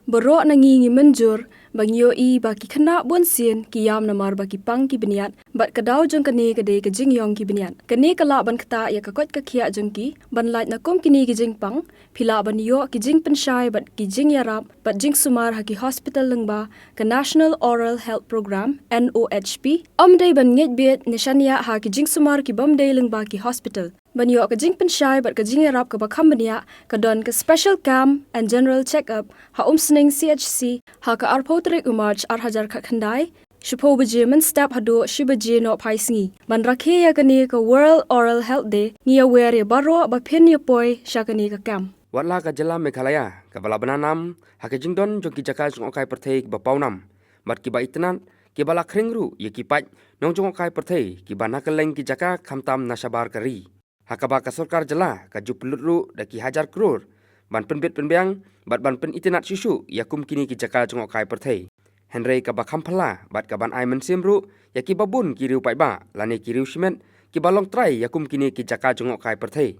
Borok nangingi menjur bangyo I baki kena bon sien ki yam namar baki pang ki beniat bat kadau jong kene kede ke jing yong ki beniat kene kala ban kata ya kakot ka khia jong ki ban lait na kom kini ki jing pang phila ban yo ki jing penshai bat ki jing yarap bat jing sumar ha ki hospital lengba ka National Oral Health Program NOHP amdai ban nget bet nishania ha ki jing sumar ki bamdai lengba ki hospital banyo ka jing penshai bat ka jing yarap ka bakam benia ka don ka special camp and general check up ha umsning CHC ha ka arpotrik umarch ar hajar ka khandai Shupo baje man step hado shibaje no paisingi ban rakhe ya kani ka World Oral Health Day ni aware baro ba phen ya poi shakani ka kam Watla ka jala Meghalaya ka bala bananam ha ka jingdon jong ki jaka jong kai perthei ba paunam mat ki ba itnan ki bala khringru ye ki pat nong jong kai perthei ki bana ka leng ki jaka khamtam nasabar kari ha ka ba ka sarkar jala ka jupulru da ki hajar crore ban penbet penbyang bat ban pen itinat susu yakum kini ki jaka jong kai perthei Henry ka ba khamphala bat ka ban ai men simru ya ki babun ki riu pai ba lani ki riu simen ki balong trai yakum kini ki jaka jong kai perthei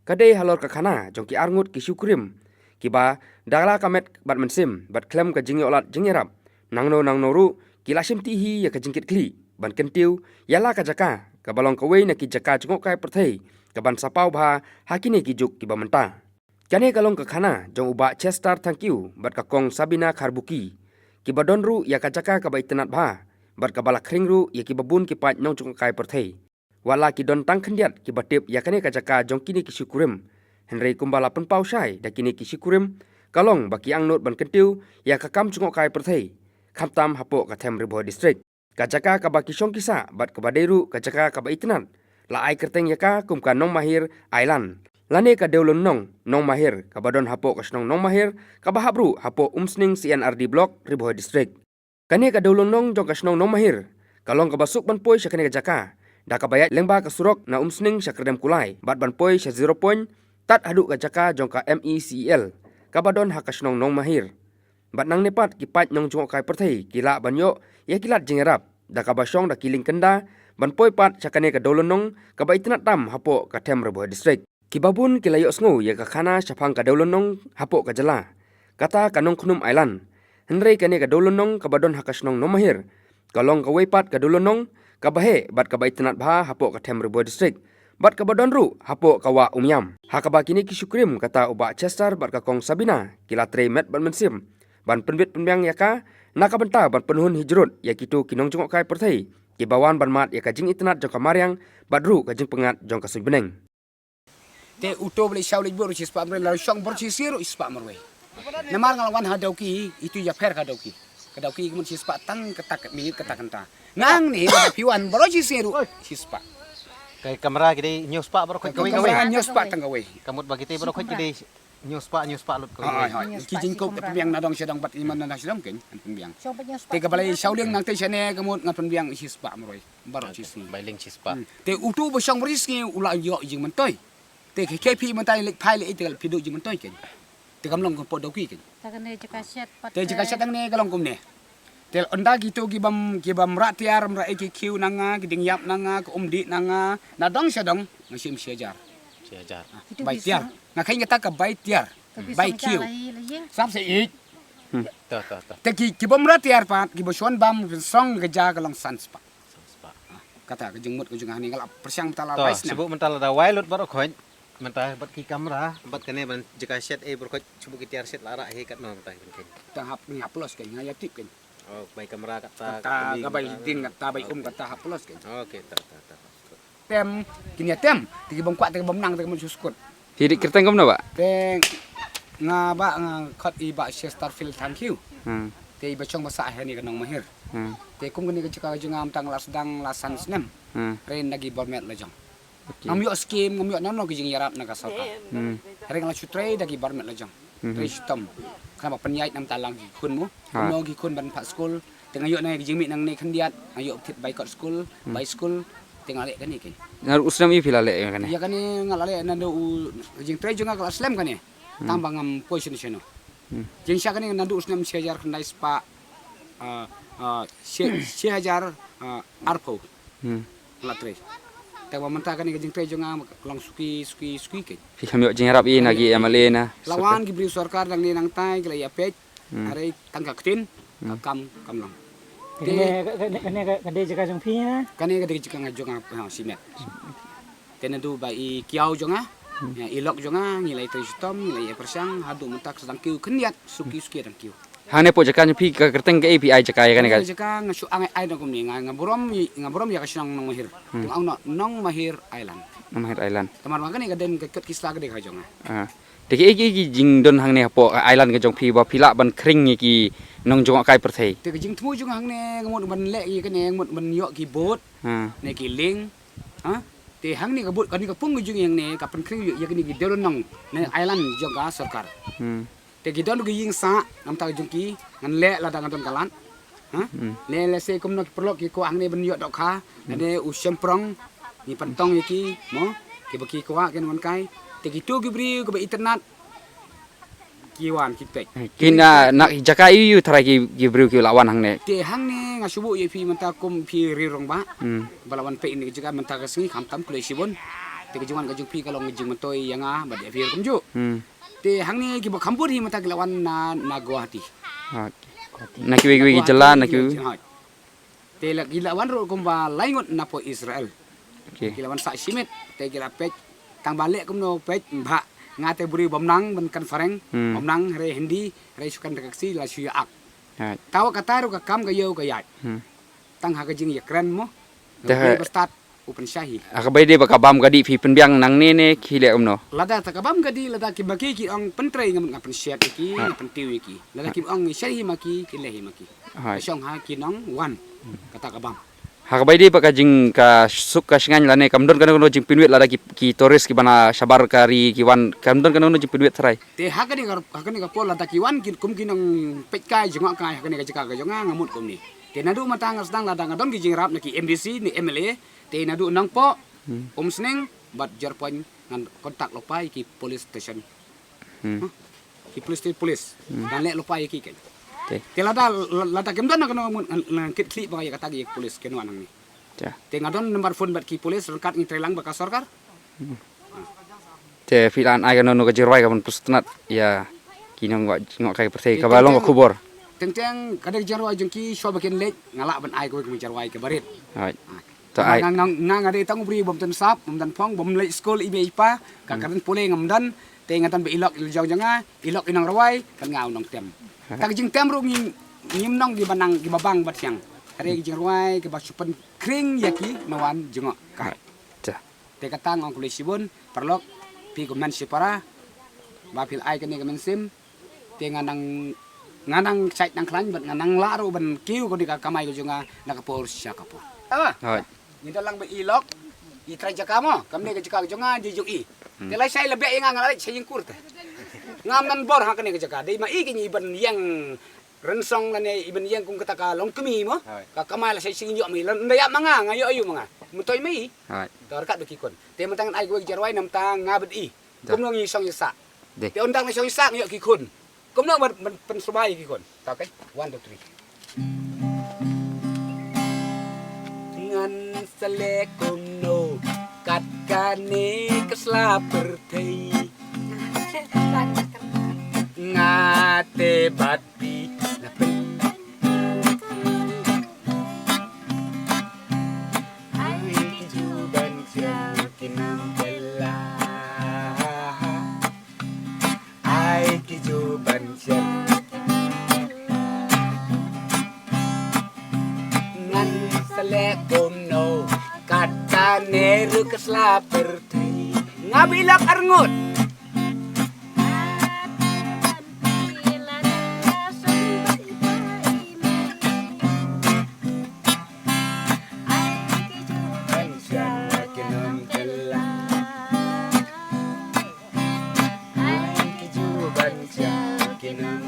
kadai halor ka khana jong ki arngut ki syukrim ki ba dagla kamet bat mensim bat klem ka jingi olat jingerap nangno ru ki lasim tihi ya ka jingkit kli ban kentiu yala ka jaka ka balong ka wei na ki jaka jong kai perthei ka ban sapau bha hakini ki juk ki ba menta kane kalong ka khana jong uba Chester thank you bat ka kong Sabina Kharbuki ki badonru ya ka jaka ka ba itnat bha bat ka bala khringru ya ki babun ki pat nong jong kai perthei wala ki don tang khandiat ki batip ya kane ka jaka jong kini ki syukurim Henry kumbala pen pau sai da kini ki syukurim kalong baki angnot ban kentiu ya ka kam jong kai perthei khamtam hapo ka them ribo district ka jaka ka baki song kisa bat ka baderu ka jaka ka ba itnat la ai kerteng ya ka kum ka nong mahir island lane ka deulon nong mahir ka badon hapo ka snong nong mahir ka bahabru hapo umsning CNRD block ribo district kane ka deulon nong jong ka snong nong mahir kalong ka basuk ban poi sya kane ka jaka da ka bayat lengba ka surok na umsning sya kredem kulai bat ban poi sya 0 point tat hadu ka jaka jong ka MECL ka badon ha ka snong nong mahir bat nang nepat ki pat nong jong kai perthei kila banyo ya kilat jingerap da ka basong da kiling kenda ban poi pat sya kane ka deulon nong ka ba itnat tam hapo ka them ribo district Kibabun kilayo sngo ya ka khana syafang ka daulonong hapo ka jala. Kata kanong kunum island. Henry kane ka daulonong ka badon hakasnong no mahir. Kalong ka weipat ka daulonong ka bahe bat ka baitnat bha hapo ka them ribo district. Bat ka badon ru hapo ka wa umyam. Ha ka ba kini ki syukrim kata uba Chester bat ka kong Sabina kila tre met ban mensim. Ban penbit penbyang ya ka naka benta ban penhun hijrut ya kitu kinong jongok kai perthei. Kibawan ban mat ya ka jing itnat jong ka maryang badru ka jing pengat jong ka subeneng. Te uto beli shauli buru cispa amre lalu shong buru cisiru ispa amre. Namar ngalawan hadauki itu ya per kadauki. Kadauki kemun cispa tang ketak minit ketak kenta. Ngang ni piwan buru cisiru cispa. Kay kamera gede nyospa baro khoj gawe gawe. Nyospa tang gawe. Kamut bagite baro khoj gede nyospa lut ko. Ai kijing kok pembiang nadong sedang bat iman na sedang ken pembiang. Te kabalai shauleng nang te sene kemut ngat pembiang cispa amre. Baro cisi. Bailing cispa. Te utu bo shong beriski ula yo jing mentoy. Te KP mentai lek pai lek itel pidu je mentoy ken. Te kamlong ko podoki ken. Takane jekaset pat. Te jekaset ang ne kalong kum ne. Te onda gitu gibam ratiar mra EQ nanga giding yap nanga ko umdi nanga nadong sedong ngasim siajar. Siajar. Bai tiar. Ngakai ngata ka bai tiar. Bai Q. Sap se ik. Ta. Te gibam ratiar pat giboswan bam song geja kalong sans pa. Kata ke jengmut ke jengah ni kalau persiang tala rais na. Sebut mental da wailut baro khoj. Mentah bat ki kamera, bat kene ban jika set baro khoj subu ki tiar set lara he kat no mentah ken. Tahap ni haplos ken ngaya tip ken. Oh, bai kamera kata ka bai ding kata bai kata haplos ken. Okey, ta. Tem kini tem, tigi bom kuat tigi bom nang tigi bom suskut. Hidik kerteng komna ba? Teng ngaba khot iba Chesterfield thank you. Te iba chong basa he ni kanong mahir. Te kum kini ke jengam tang lasdang lasan snem. Ren lagi bormet lejong. Ngamyo skim ngamyo nono ke jing yarap na kasal ka. Ren la chutre lagi bormet lejong. Tre stom. Kana penyait nam talang gi kun mo. No gi kun ban pak school. Tengah yo na gi jing mit nang ne khandiat. Ayo tit by court school, by school tengah lek kan ni ken. Ngar usram i filale kan. Ya kan ni ngalale nando jing tre jonga kelas slam kan ni. Tambang am position seno. Jing sya kan ni nando usnam siajar khandai spa siajar arpo. Latre. Tawa mentah kan ni jing tre jonga lang suki ke. Fi hamyo jing rap i nagi amale na. Lawan gi beri sarkar dang ni nang tai kala ya pej are tangka ketin kam long Kene jaga jong pi na. kane ka digi kang jong simet tena du ba i kiau jonga ya ilok jonga ngilai tu stom ngilai persang hadu mentak sedang kiu keniat suki dan kiu Hane po jaka nyepi ka kerteng ke API jaka ya kan kane ka. jaka ngasu angai ai dong ni ngaborom ya kasinang nong mahir tung nong mahir island Mahir Island. kamar makane ka den ke kisla ka de ka jonga Deki iki jing don hang ne po island ke jong pi ba pila ban kring ki nong jong kai perthei. te ka jing tmu jong hang ne ngamot ban le i kane ngamot ban yo ki bot ne ki ling ha te hang ni ka bot kan ka pung jong yang ne ka pen kring ya kini ki deron nong ne island jong ka sarkar te ki don gi ying sa nam ta jong ki ngan le la dang don kalan ha le se kum no ki perlo ki ko hang ne ban yo dok kha ne u semprong ni pantong ki mo ki baki ko wa ken wan kai te ki tu ki bri ko ba internet ki wan ki tek Kina nak jaka yu try ki bru ki lawan hang ne. te hang ne nga subu ye pi menta kum pi rirong ba balawan pe ini juga menta ka singi kham tam kulai sibon te ki juan ka jung pi kalong jing mentoi yanga ba de pi kum ju te hang ne ki ba khambur hi menta ki lawan na Guwahati Nak ki jalan nak ki. te la ki lawan ro kum ba laingot na po Israel Okay. ki lawan sa simet te ki la pek tang balik kum no pek ba ngate buri bomnang ben kan fareng bomnang re hindi re sukan reaksi la suya ak tawa kataru ka kam ga yo ga yat tang ha ga jing ya kren mo Dah- bestat upen syahi Akabai de baka bam gadi pi penbiang nang ne ki le umno. lada takabam gadi lada ki baki ki ong pentrei ngam ngapen syat ki ngapen tiwi ki lada ki ong syahi maki ki lehi maki Hai. syong ha ki nong wan kata kabam Hakabai de baka jing ka suk ka singan lane kamdon kana no jing pinwet lada ki toris ki bana sabar kari ki wan kamdon kana no jing pinwet trai. te ha ga ni ka pol lada ki wan ki kum ki nong pek kai jengok kai ha ga ni ka jaka ga jonga ngamut kum ni te nadu matang sedang lada ngadon ki jing rap ni ki MDC ni MLA te nadu nang po sneng bat jarpoin ngan kontak lopai ki police station ki police dan lek lopai ki ken Te. te lada kemdan na kono ngan kit kli ba ya kata ki police ken wan ni Ja. te ngadon nomor phone bat ki police rengkat ni trelang baka sarkar Te filan ai kana no ka jirwai ka pustnat ya kinong wa jingok kai perthei ka balong ka kubor. teng kadang jarwai jengki so bakin lek ngalak ban ai ko ki jarwai ke barit Hai. To ai. nang ade tang bri bom tan sap bom tan phong bom lek school ibe ipa ka karan pole ngamdan te ngatan be ilok il janga ilok inang rawai kan ngau nong tem tak jing tem ru ngim nong di banang di babang bat siang are jing rawai ke ba supen kring yaki nawan jengok ka Ja. te katang ang kulay sibon perlok pi kuman sipara ba pil ai kan ni kamen sim te nganang site nang klan bat nganang laro ban kiu ko di ka kamay ko junga nakapor siya kapor Hai. Nito lang ba ilok? I-try jaka mo. Kami ka jaka jonga di jung i. Tilay say labi nga ngalay sa yung kurte. Ngam nan bor ha kani ka jaka. Dai ma i kini iban yang rensong na ne iban yang kung kataka long kami mo. Ka kamala sa sing yo mi. Ndaya mga ngayo ayo mga. Mutoy mai. Hai. Torkat bikikon. Te mantangan ay gwe jarway nam tang ngabed i. Kumno ngi song yasa. De. Te undang na song yasa ngayo kikon. Kumno ban subay kikon. Okay? 1 2 3. Ngan selekum no kat kane kesla pertei ngate batpi lapen ai juban kinam bella ai juban ngan selekum no kata neru kesla pertei ngabilak arngut Kinam